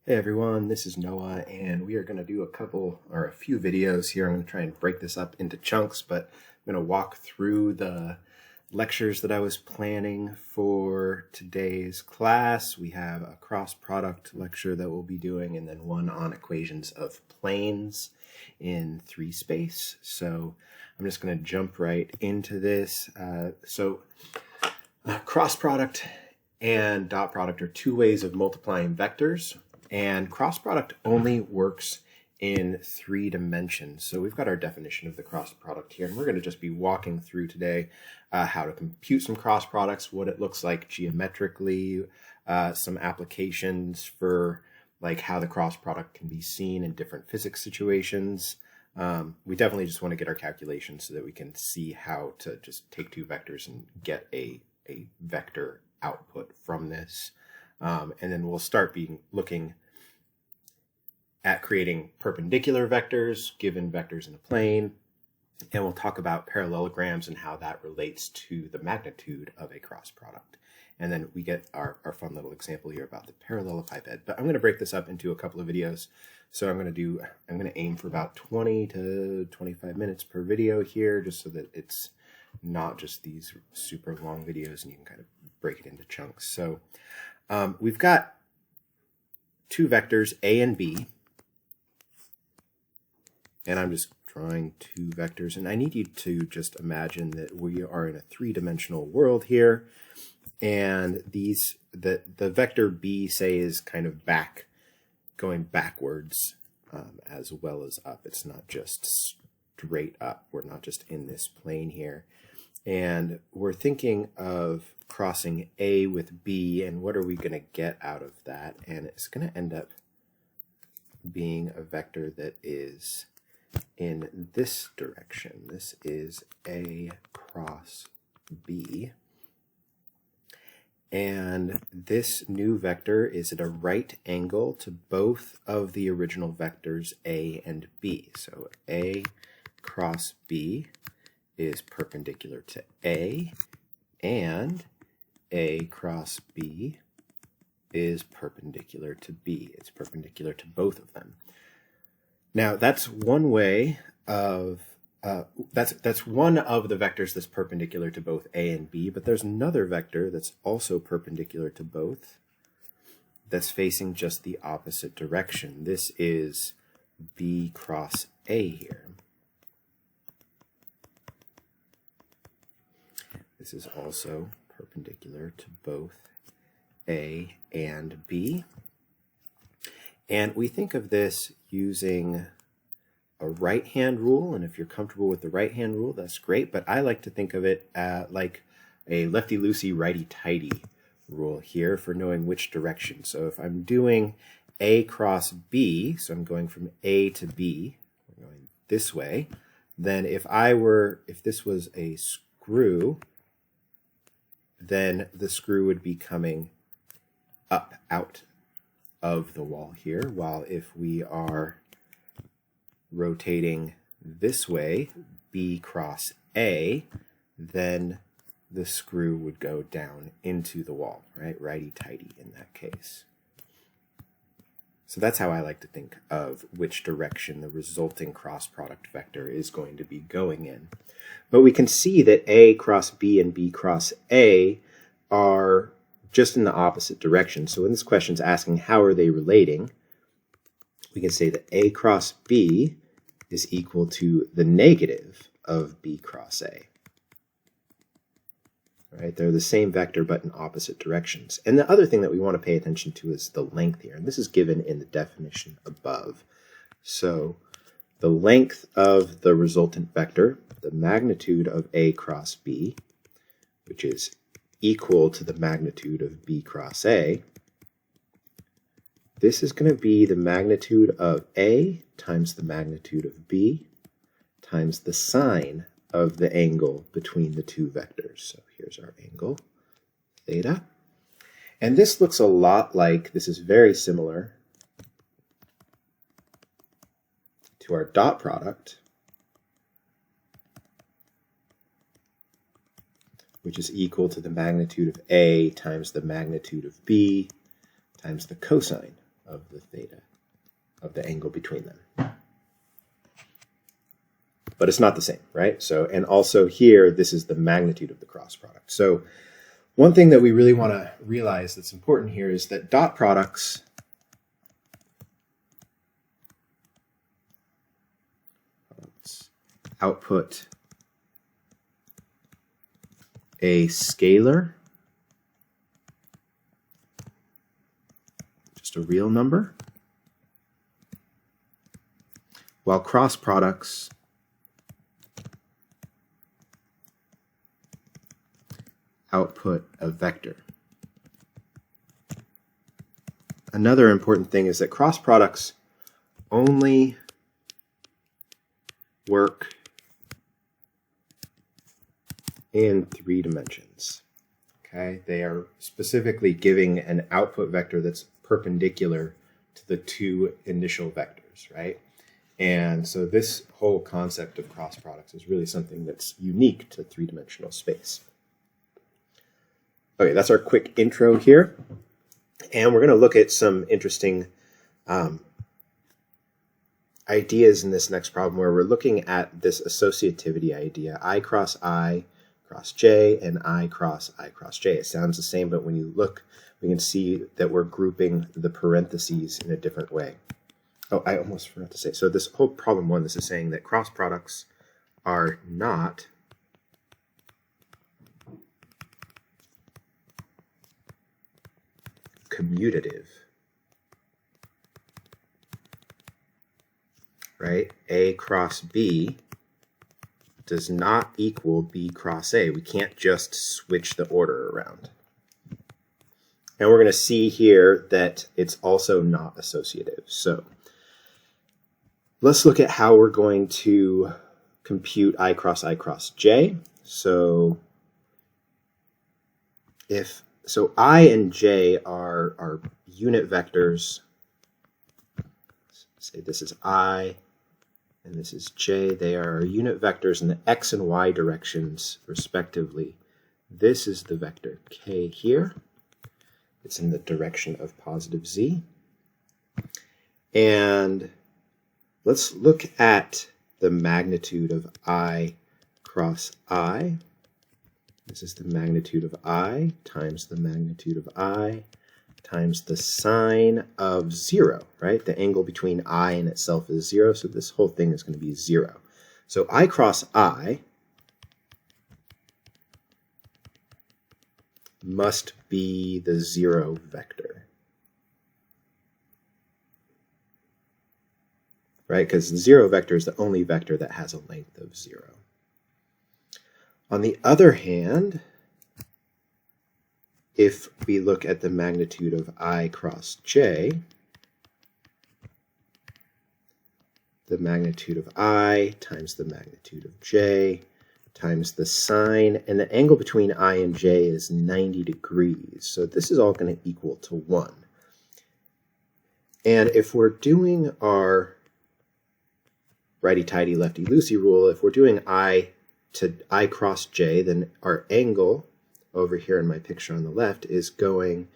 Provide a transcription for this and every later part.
Hey everyone, this is Noah, and we are going to do a few videos here. I'm going to try and break this up into chunks, but I'm going to walk through the lectures that I was planning for today's class. We have a cross product lecture that we'll be doing, and then one on equations of planes in 3 space. So I'm just going to jump right into this. Cross product and dot product are 2 ways of multiplying vectors. And cross product only works in 3 dimensions. So we've got our definition of the cross product here, and we're going to just be walking through today how to compute some cross products, what it looks like geometrically, some applications for like how the cross product can be seen in different physics situations. We definitely just want to get our calculations so that we can see how to just take 2 vectors and get a vector output from this. And then we'll start looking at creating perpendicular vectors, given vectors in a plane, and we'll talk about parallelograms and how that relates to the magnitude of a cross product. And then we get our fun little example here about the parallelepiped. But I'm going to break this up into a couple of videos. So I'm going to aim for about 20 to 25 minutes per video here, just so that it's not just these super long videos and you can kind of break it into chunks. So we've got 2 vectors, A and B. And I'm just drawing 2 vectors, and I need you to just imagine that we are in a 3-dimensional world here, and the vector B, say, is kind of going backwards as well as up. It's not just straight up. We're not just in this plane here. And we're thinking of crossing A with B, and what are we going to get out of that? And it's going to end up being a vector that is in this direction. This is A cross B. And this new vector is at a right angle to both of the original vectors A and B. So A cross B is perpendicular to A, and A cross B is perpendicular to B. It's perpendicular to both of them. Now that's one way of that's one of the vectors that's perpendicular to both A and B, but there's another vector that's also perpendicular to both that's facing just the opposite direction. This is B cross A here. This is also perpendicular to both A and B. And we think of this using a right-hand rule, and if you're comfortable with the right-hand rule, that's great, but I like to think of it like a lefty-loosey, righty-tighty rule here for knowing which direction. So if I'm doing A cross B, so I'm going from A to B, we're going this way, then if this was a screw, then the screw would be coming up out of the wall here, while if we are rotating this way, B cross A, then the screw would go down into the wall, right? Righty-tighty in that case. So that's how I like to think of which direction the resulting cross product vector is going to be going in. But we can see that A cross B and B cross A are just in the opposite direction. So when this question is asking how are they relating, we can say that A cross B is equal to the negative of B cross A. Right? They're the same vector but in opposite directions. And the other thing that we want to pay attention to is the length here. And this is given in the definition above. So the length of the resultant vector, the magnitude of A cross B, which is equal to the magnitude of B cross A, this is going to be the magnitude of A times the magnitude of B times the sine of the angle between the 2 vectors. So here's our angle, theta. And this looks a lot like, this is very similar to our dot product, which is equal to the magnitude of A times the magnitude of B times the cosine of the theta, of the angle between them. But it's not the same, right? So, and also here, this is the magnitude of the cross product. So one thing that we really want to realize that's important here is that dot products output a scalar, just a real number, while cross products output a vector. Another important thing is that cross products only work in 3 dimensions. Okay, they are specifically giving an output vector that's perpendicular to the 2 initial vectors, right? And so this whole concept of cross products is really something that's unique to 3-dimensional space. Okay, that's our quick intro here. And we're going to look at some interesting ideas in this next problem where we're looking at this associativity idea, I cross j and I cross j. It sounds the same, but when you look, we can see that we're grouping the parentheses in a different way. Oh, I almost forgot to say. So this whole problem 1, this is saying that cross products are not commutative, right? A cross B does not equal B cross A. We can't just switch the order around. And we're going to see here that it's also not associative. So let's look at how we're going to compute I cross j. So I and j are unit vectors. Say this is I and this is j. They are unit vectors in the x and y directions respectively. This is the vector k here. It's in the direction of positive z. And let's look at the magnitude of I cross I. This is the magnitude of I times the magnitude of I times the sine of 0, right? The angle between I and itself is 0, so this whole thing is going to be 0. So I cross I must be the 0 vector, right? Because the 0 vector is the only vector that has a length of 0. On the other hand, if we look at the magnitude of I cross j, the magnitude of I times the magnitude of j times the sine, and the angle between I and j is 90 degrees. So this is all going to equal to 1. And if we're doing our righty-tighty, lefty-loosey rule, if we're doing I to I cross j, then our angle over here in my picture on the left is going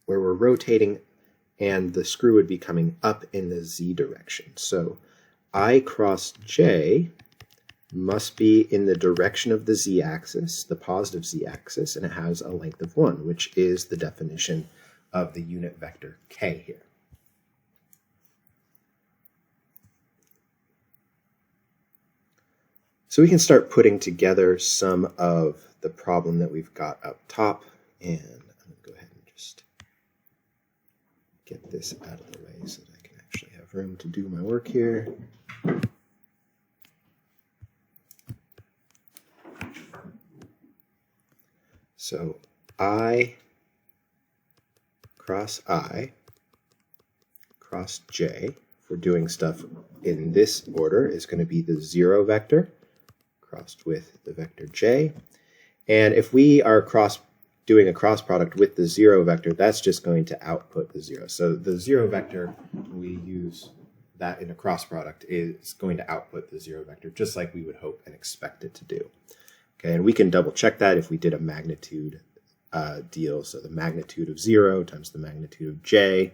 where we're rotating, and the screw would be coming up in the z direction. So I cross j must be in the direction of the z-axis, the positive z-axis, and it has a length of 1, which is the definition of the unit vector k here. So we can start putting together some of the problem that we've got up top, and I'm going to go ahead and just get this out of the way so that I can actually have room to do my work here. So I cross j, if we're doing stuff in this order, is going to be the 0 vector crossed with the vector j. And if we are doing a cross product with the 0 vector, that's just going to output the 0. So the 0 vector, we use that in a cross product, is going to output the 0 vector, just like we would hope and expect it to do. Okay, and we can double check that if we did a magnitude deal. So the magnitude of 0 times the magnitude of j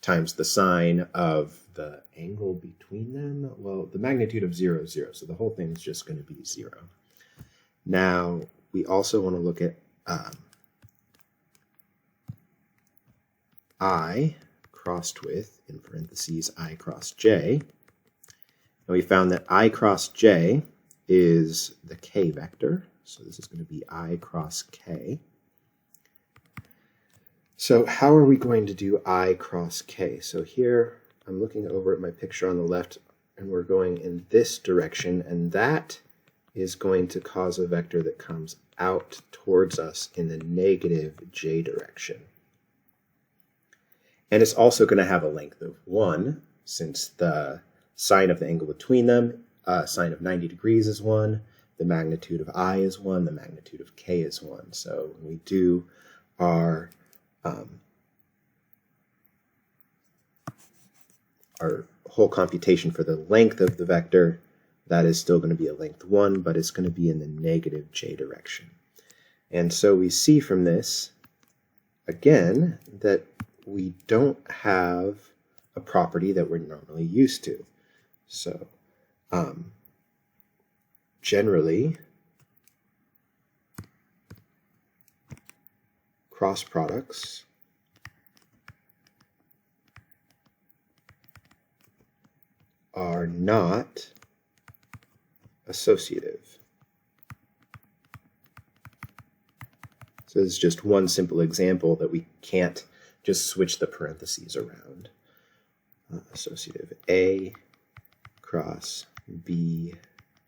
times the sine of the angle between them. Well, the magnitude of 0 is 0, so the whole thing is just going to be 0. Now, we also want to look at I crossed with, in parentheses, I cross j. And we found that I cross j is the k vector. So this is going to be I cross k. So how are we going to do I cross k? So here I'm looking over at my picture on the left, and we're going in this direction, and that is going to cause a vector that comes out towards us in the negative j direction. And it's also going to have a length of 1, since the sine of the angle between them, sine of 90 degrees is 1, the magnitude of I is 1, the magnitude of k is 1. So when we do our whole computation for the length of the vector, that is still going to be a length 1, but it's going to be in the negative j direction. And so we see from this, again, that we don't have a property that we're normally used to. So generally, cross products are not associative. So this is just one simple example that we can't just switch the parentheses around. Associative A cross B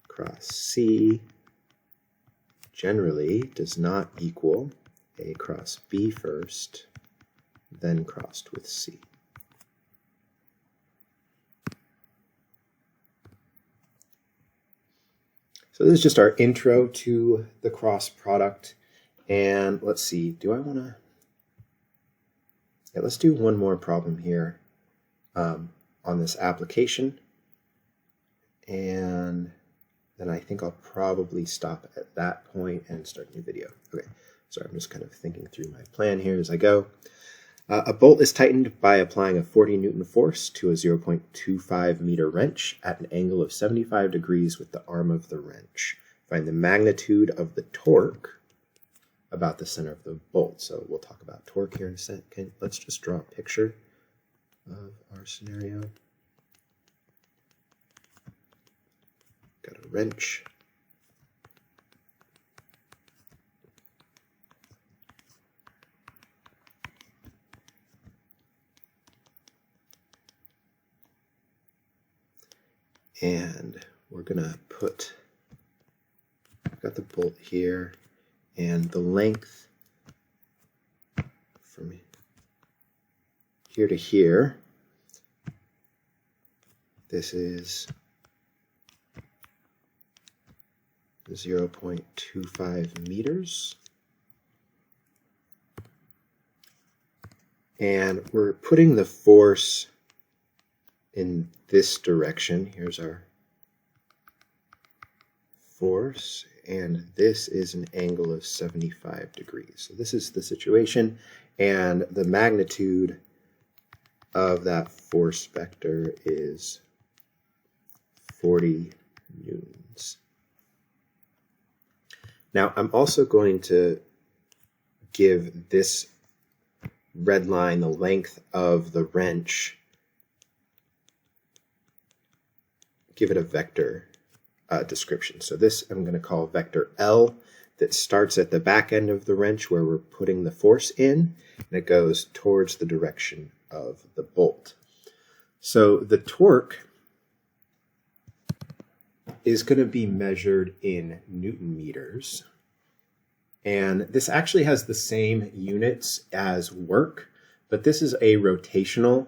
cross C generally does not equal A cross B first, then crossed with C. So this is just our intro to the cross product. And let's see, do I want to... Yeah, let's do one more problem here on this application. And then I think I'll probably stop at that point and start a new video. Okay, so I'm just kind of thinking through my plan here as I go. A bolt is tightened by applying a 40 Newton force to a 0.25 meter wrench at an angle of 75 degrees with the arm of the wrench. Find the magnitude of the torque about the center of the bolt. So we'll talk about torque here in a second. Let's just draw a picture of our scenario. Got a wrench. And we're going to put, I've got the bolt here, and the length from here to here, this is 0.25 meters. And we're putting the force in this direction. Here's our force, and this is an angle of 75 degrees. So this is the situation, and the magnitude of that force vector is 40 newtons. Now I'm also going to give this red line the length of the wrench, give it a vector description. So this I'm going to call vector L, that starts at the back end of the wrench where we're putting the force in, and it goes towards the direction of the bolt. So the torque is going to be measured in Newton meters. And this actually has the same units as work, but this is a rotational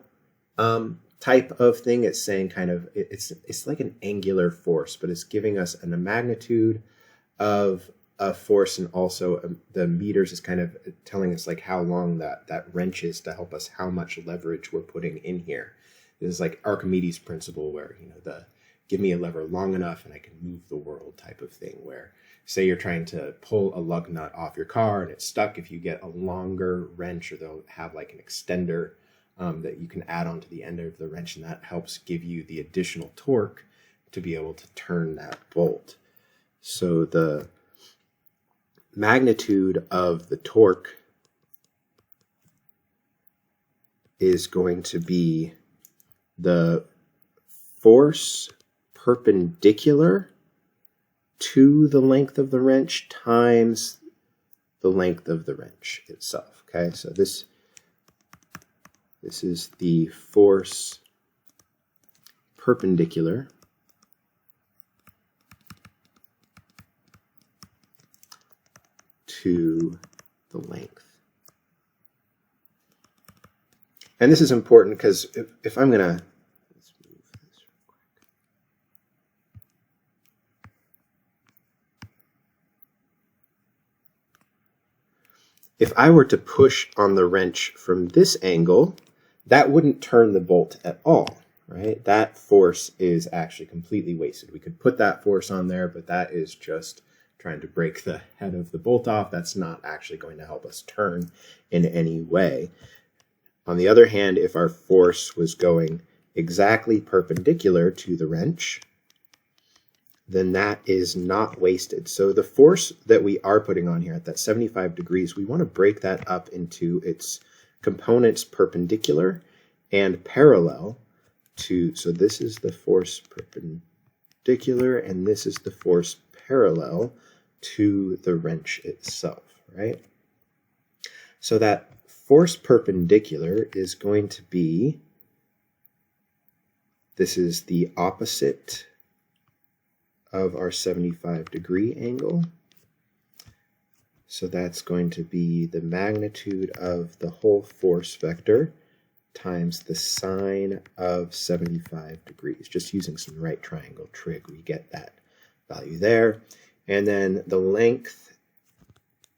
type of thing. It's saying kind of, it's like an angular force, but it's giving us a magnitude of a force, and also the meters is kind of telling us like how long that wrench is to help us how much leverage we're putting in here. This is like Archimedes' principle, where the give me a lever long enough and I can move the world type of thing, where say you're trying to pull a lug nut off your car and it's stuck. If you get a longer wrench, or they'll have like an extender that you can add onto the end of the wrench, and that helps give you the additional torque to be able to turn that bolt. So the magnitude of the torque is going to be the force perpendicular to the length of the wrench times the length of the wrench itself. Okay, so this is the force perpendicular to the length. And this is important because if I'm going to, let's move this real quick. If I were to push on the wrench from this angle, that wouldn't turn the bolt at all, right? That force is actually completely wasted. We could put that force on there, but that is just trying to break the head of the bolt off. That's not actually going to help us turn in any way. On the other hand, if our force was going exactly perpendicular to the wrench, then that is not wasted. So the force that we are putting on here at that 75 degrees, we want to break that up into its components perpendicular and parallel to, so this is the force perpendicular and this is the force parallel to the wrench itself, right? So that force perpendicular is going to be, this is the opposite of our 75-degree angle. So that's going to be the magnitude of the whole force vector times the sine of 75 degrees. Just using some right triangle trig, we get that value there. And then the length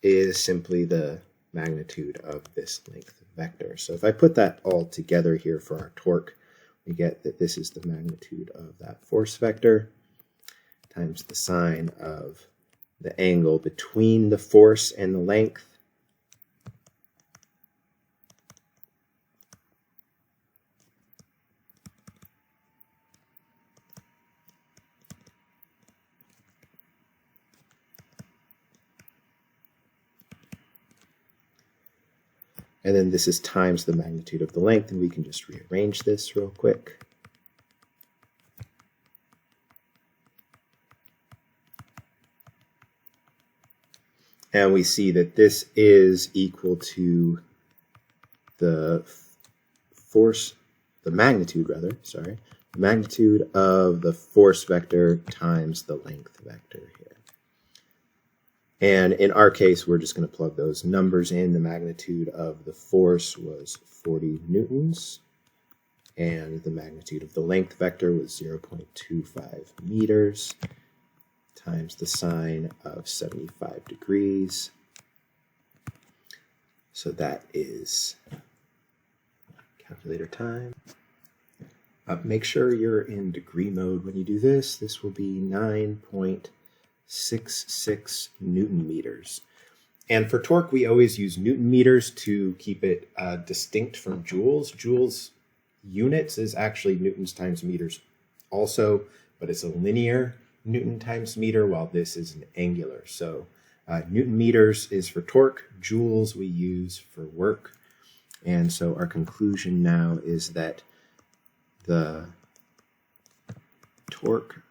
is simply the magnitude of this length vector. So if I put that all together here for our torque, we get that this is the magnitude of that force vector times the sine of the angle between the force and the length. And then this is times the magnitude of the length, and we can just rearrange this real quick. And we see that this is equal to the force, the magnitude rather, sorry, the magnitude of the force vector times the length vector here. And in our case, we're just going to plug those numbers in. The magnitude of the force was 40 newtons, and the magnitude of the length vector was 0.25 meters, times the sine of 75 degrees. So that is calculator time. Make sure you're in degree mode when you do this. This will be 9.66 Newton meters. And for torque, we always use Newton meters to keep it distinct from joules. Joules units is actually newtons times meters also, but it's a linear Newton times meter, while this is an angular. So Newton meters is for torque, joules we use for work. And so our conclusion now is that the torque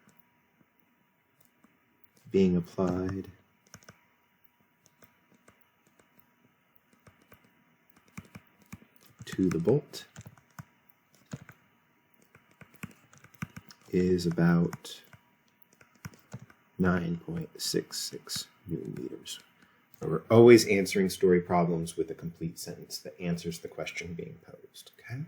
being applied to the bolt is about 9.66 Newton meters. So we're always answering story problems with a complete sentence that answers the question being posed, okay?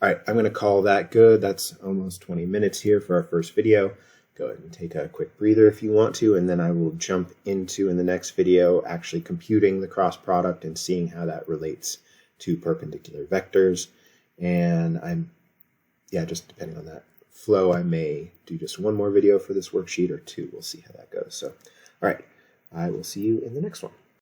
All right, I'm going to call that good. That's almost 20 minutes here for our first video. Go ahead and take a quick breather if you want to, and then I will jump into, in the next video, actually computing the cross product and seeing how that relates to perpendicular vectors. And just depending on that flow, I may do just one more video for this worksheet or two. We'll see how that goes. So, all right, I will see you in the next one.